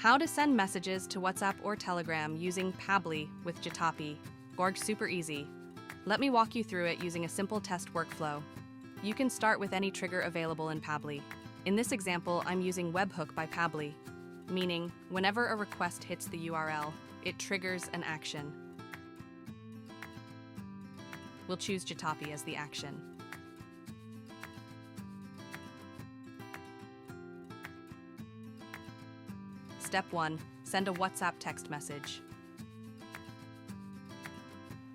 How to send messages to WhatsApp or Telegram using Pabbly with JetAPI. Gorg super easy. Let me walk you through it using a simple test workflow. You can start with any trigger available in Pabbly. In this example, I'm using webhook by Pabbly, meaning whenever a request hits the URL, it triggers an action. We'll choose JetAPI as the action. Step 1. Send a WhatsApp text message.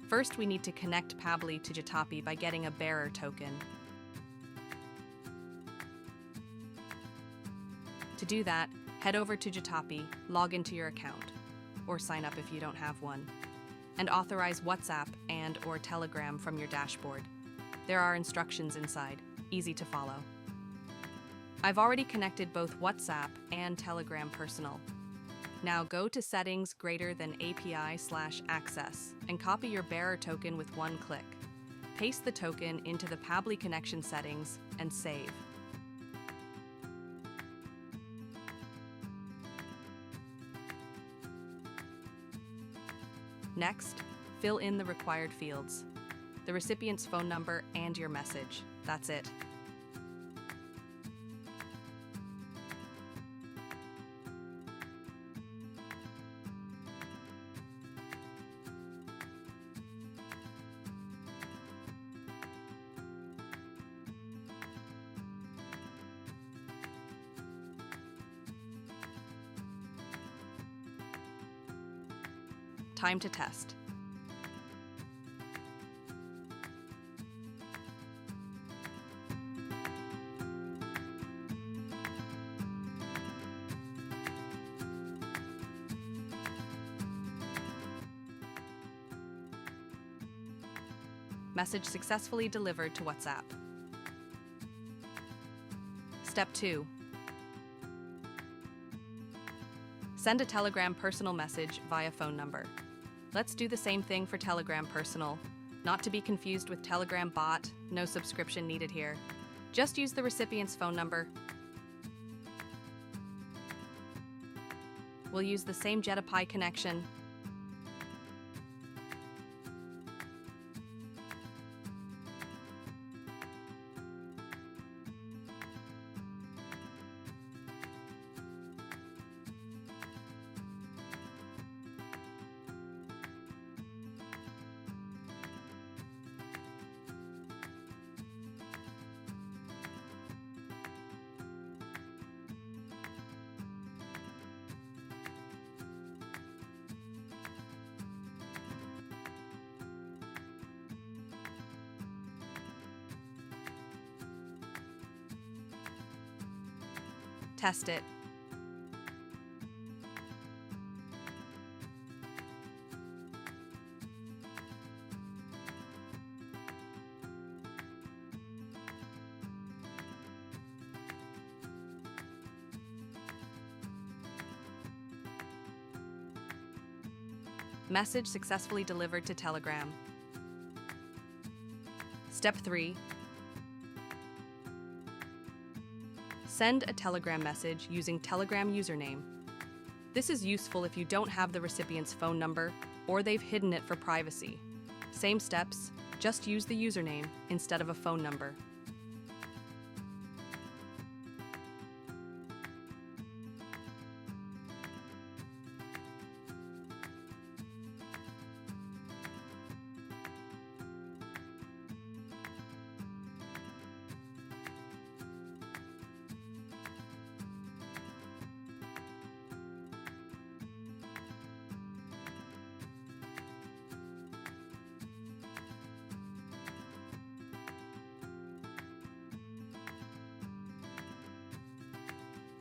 First, we need to connect Pabbly to JetAPI by getting a bearer token. To do that, head over to JetAPI, log into your account, or sign up if you don't have one, and authorize WhatsApp and/or Telegram from your dashboard. There are instructions inside, easy to follow. I've already connected both WhatsApp and Telegram Personal. Now go to Settings greater than API/access and copy your bearer token with one click. Paste the token into the Pabbly connection settings and save. Next, fill in the required fields, the recipient's phone number and your message. That's it. Time to test. Message successfully delivered to WhatsApp. Step 2. Send a Telegram personal message via phone number. Let's do the same thing for Telegram Personal. Not to be confused with Telegram Bot, no subscription needed here. Just use the recipient's phone number. We'll use the same JetAPI connection. Test it. Message successfully delivered to Telegram. Step 3. Send a Telegram message using Telegram username. This is useful if you don't have the recipient's phone number or they've hidden it for privacy. Same steps, just use the username instead of a phone number.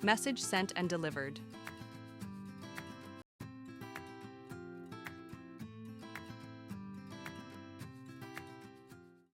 Message sent and delivered.